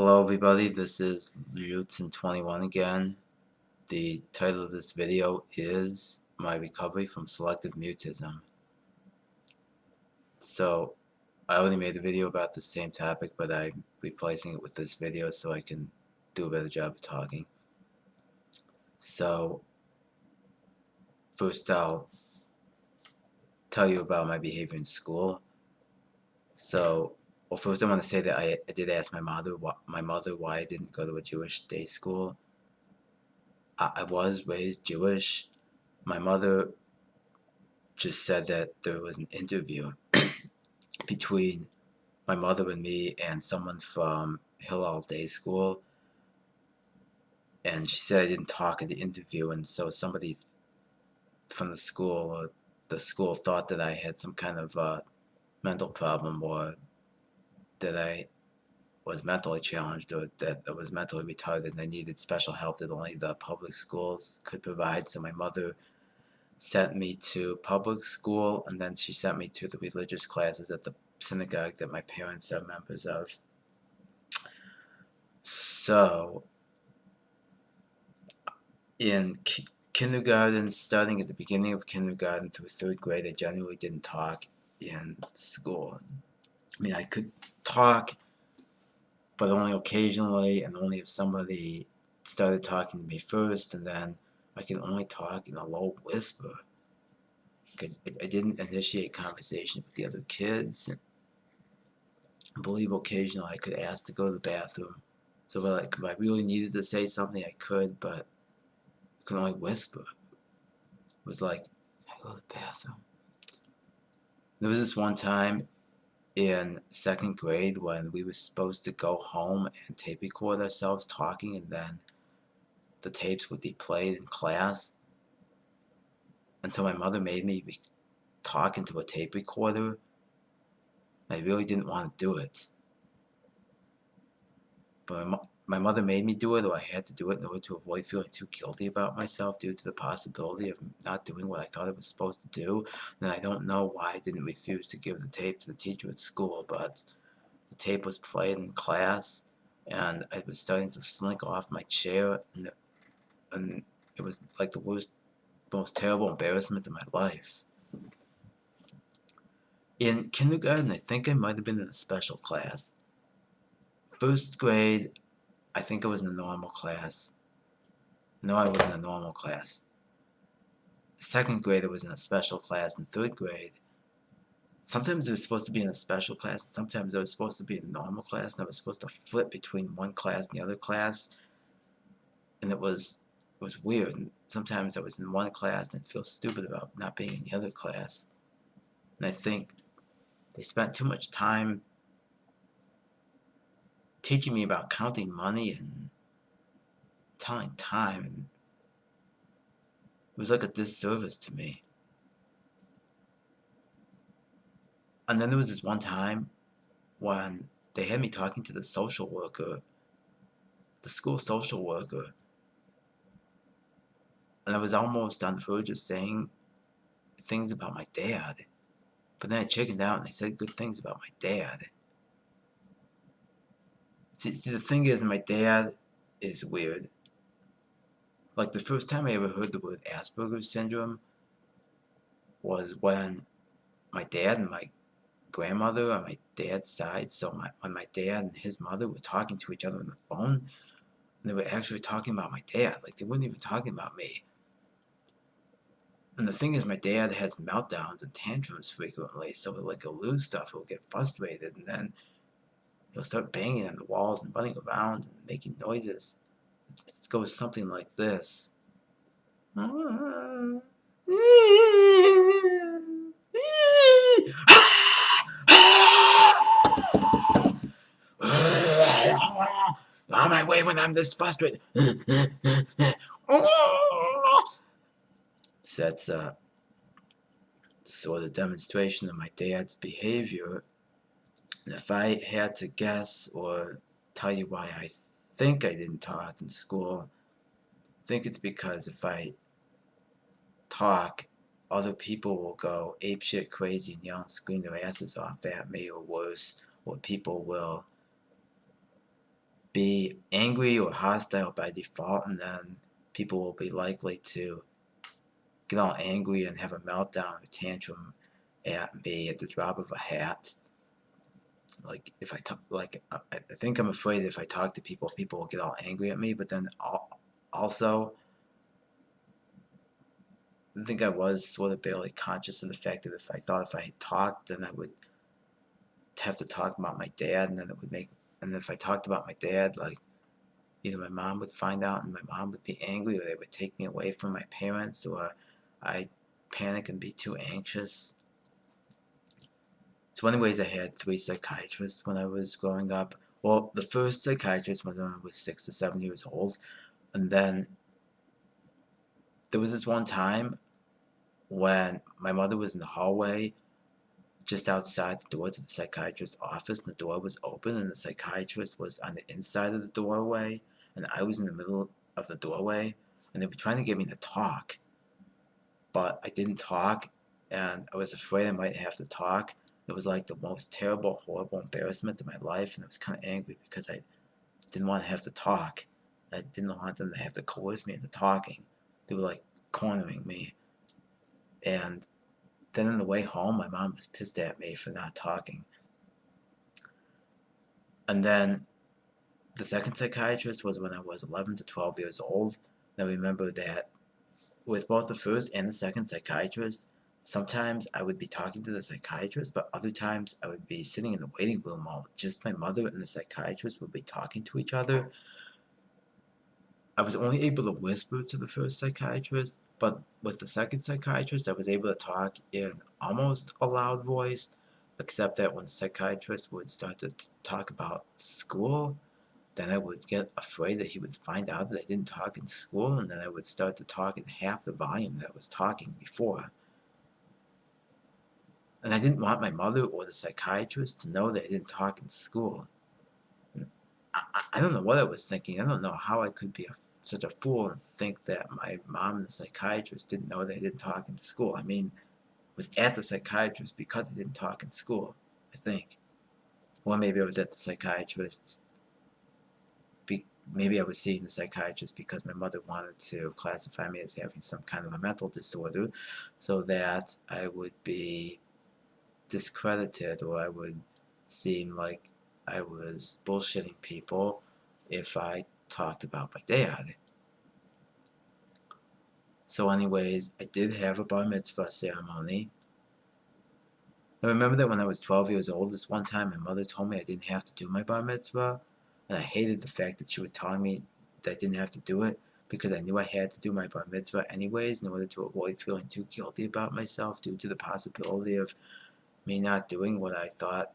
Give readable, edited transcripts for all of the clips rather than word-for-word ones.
Hello everybody, this is Lutz21 again. The title of this video is My Recovery from Selective Mutism. So, I already made a video about the same topic, but I'm replacing it with this video so I can do a better job of talking. So, first I'll tell you about my behavior in school. So, first I want to say that I did ask my mother why I didn't go to a Jewish day school. I was raised Jewish. My mother just said that there was an interview between my mother and me and someone from Hillel Day School, and she said I didn't talk in the interview, and so somebody from the school thought that I had some kind of mental problem, or that I was mentally challenged, or that I was mentally retarded and I needed special help that only the public schools could provide. So my mother sent me to public school, and then she sent me to the religious classes at the synagogue that my parents are members of. So, in kindergarten, starting at the beginning of kindergarten through third grade, I generally didn't talk in school. I mean, I could talk, but only occasionally, and only if somebody started talking to me first, and then I could only talk in a low whisper. I didn't initiate conversation with the other kids. I believe occasionally I could ask to go to the bathroom. So if I really needed to say something, I could, but I could only whisper. It was like, I go to the bathroom. There was this one time in second grade when we were supposed to go home and tape record ourselves talking, and then the tapes would be played in class. And so my mother made me talk into a tape recorder. I really didn't want to do it. But my mother made me do it, or I had to do it in order to avoid feeling too guilty about myself due to the possibility of not doing what I thought I was supposed to do. And I don't know why I didn't refuse to give the tape to the teacher at school, but the tape was played in class, and I was starting to slink off my chair, and it was like the worst, most terrible embarrassment of my life. In kindergarten, I think I might have been in a special class. First grade, I think I was in a normal class. No, I was in a normal class. Second grade, I was in a special class. In third grade, sometimes I was supposed to be in a special class, and sometimes I was supposed to be in a normal class, and I was supposed to flip between one class and the other class. And it was weird. And sometimes I was in one class and I'd feel stupid about not being in the other class. And I think they spent too much time teaching me about counting money and telling time, and it was like a disservice to me. And then there was this one time when they had me talking to the social worker, the school social worker, and I was almost on the verge of saying things about my dad, but then I chickened out and I said good things about my dad. See, the thing is, my dad is weird. Like, the first time I ever heard the word Asperger's syndrome was when my dad and my grandmother on my dad's side, so when my dad and his mother were talking to each other on the phone, they were actually talking about my dad. Like, they weren't even talking about me. And the thing is, my dad has meltdowns and tantrums frequently, so like he'll lose stuff, he'll get frustrated, and then he'll start banging on the walls and running around and making noises. It goes something like this. Why am I way when I'm this frustrated? So that's a sort of demonstration of my dad's behavior. And if I had to guess or tell you why I think I didn't talk in school, I think it's because if I talk, other people will go apeshit crazy and yell and scream their asses off at me, or worse, or people will be angry or hostile by default, and then people will be likely to get all angry and have a meltdown or tantrum at me at the drop of a hat. Like if I talk, like I think I'm afraid if I talk to people, people will get all angry at me. But then also, I think I was sort of barely conscious of the fact that if I had talked, then I would have to talk about my dad, and then it would make. And if I talked about my dad, like either my mom would find out and my mom would be angry, or they would take me away from my parents, or I'd panic and be too anxious. So anyways, I had 3 psychiatrists when I was growing up. Well, the first psychiatrist when I was 6 to 7 years old, and then there was this one time when my mother was in the hallway just outside the door to the psychiatrist's office, and the door was open, and the psychiatrist was on the inside of the doorway, and I was in the middle of the doorway, and they were trying to get me to talk, but I didn't talk, and I was afraid I might have to talk. It was like the most terrible, horrible embarrassment of my life, and I was kind of angry because I didn't want to have to talk. I didn't want them to have to coerce me into talking. They were like cornering me. And then on the way home, my mom was pissed at me for not talking. And then the second psychiatrist was when I was 11 to 12 years old. And I remember that with both the first and the second psychiatrist, sometimes I would be talking to the psychiatrist, but other times I would be sitting in the waiting room while just my mother and the psychiatrist would be talking to each other. I was only able to whisper to the first psychiatrist, but with the second psychiatrist, I was able to talk in almost a loud voice, except that when the psychiatrist would start to talk about school, then I would get afraid that he would find out that I didn't talk in school, and then I would start to talk in half the volume that I was talking before. And I didn't want my mother or the psychiatrist to know that I didn't talk in school. I don't know what I was thinking. I don't know how I could be such a fool and think that my mom and the psychiatrist didn't know that I didn't talk in school. I mean, I was at the psychiatrist because I didn't talk in school, I think. Or maybe I was at the psychiatrist's. Maybe I was seeing the psychiatrist because my mother wanted to classify me as having some kind of a mental disorder so that I would be discredited, or I would seem like I was bullshitting people if I talked about my dad. So anyways, I did have a bar mitzvah ceremony. I remember that when I was 12 years old, this one time my mother told me I didn't have to do my bar mitzvah, and I hated the fact that she was telling me that I didn't have to do it because I knew I had to do my bar mitzvah anyways in order to avoid feeling too guilty about myself due to the possibility of me not doing what I thought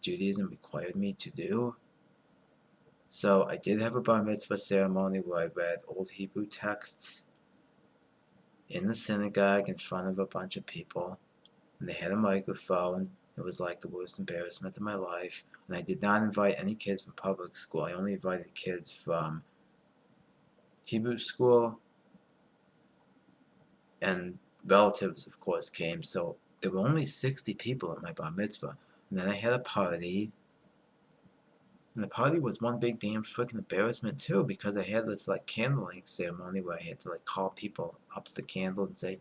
Judaism required me to do. So I did have a bar mitzvah ceremony where I read old Hebrew texts in the synagogue in front of a bunch of people, and they had a microphone. It was like the worst embarrassment of my life. And I did not invite any kids from public school. I only invited kids from Hebrew school, and relatives, of course, came. So there were only 60 people at my bar mitzvah. And then I had a party. And the party was one big damn freaking embarrassment too, because I had this like candling ceremony where I had to like call people up to the candles and say,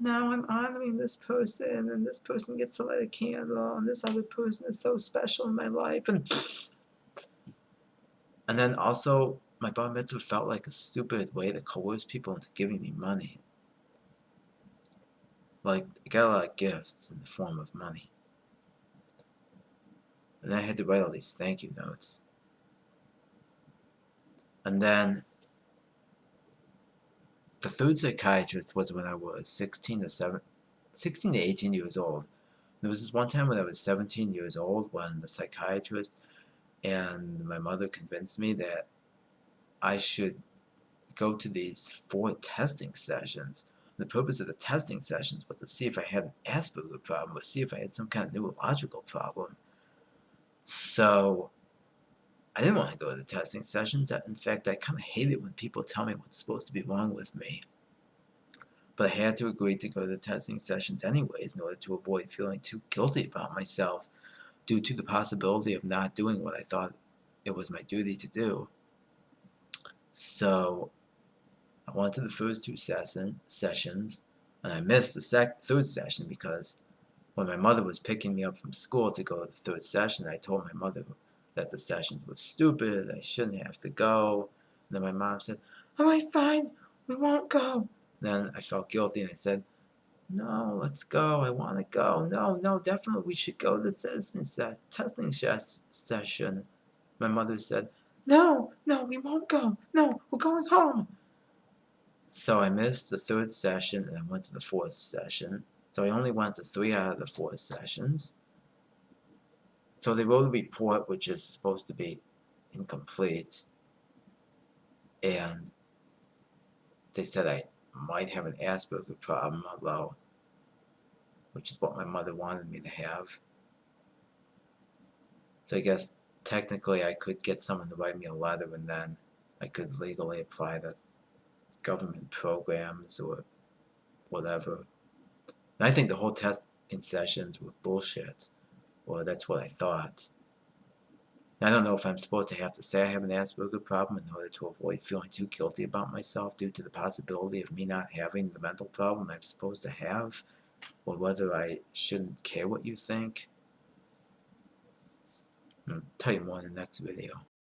now I'm honoring this person, and this person gets to light a candle, and this other person is so special in my life, and then also my bar mitzvah felt like a stupid way to coerce people into giving me money. Like I got a lot of gifts in the form of money, and I had to write all these thank you notes. And then the third psychiatrist was when I was 16 to 18 years old. There was this one time when I was 17 years old when the psychiatrist and my mother convinced me that I should go to these 4 testing sessions. The purpose of the testing sessions was to see if I had an Asperger problem or see if I had some kind of neurological problem. So I didn't want to go to the testing sessions. In fact, I kind of hate it when people tell me what's supposed to be wrong with me. But I had to agree to go to the testing sessions anyways in order to avoid feeling too guilty about myself due to the possibility of not doing what I thought it was my duty to do. So I went to the first two sessions, and I missed the third session because when my mother was picking me up from school to go to the third session, I told my mother that the sessions were stupid, I shouldn't have to go. And then my mom said, "All right, fine, we won't go." Then I felt guilty and I said, "No, let's go. I want to go. No, definitely we should go to the testing session." My mother said, "No, we won't go. No, we're going home." So I missed the third session and I went to the fourth session. So I only went to 3 out of the 4 sessions. So they wrote a report which is supposed to be incomplete. And they said I might have an Asperger problem, although, which is what my mother wanted me to have. So I guess technically I could get someone to write me a letter and then I could legally apply to government programs or whatever. And I think the whole testing sessions were bullshit. Or that's what I thought. I don't know if I'm supposed to have to say I have an Asperger problem in order to avoid feeling too guilty about myself due to the possibility of me not having the mental problem I'm supposed to have, or whether I shouldn't care what you think. I'll tell you more in the next video.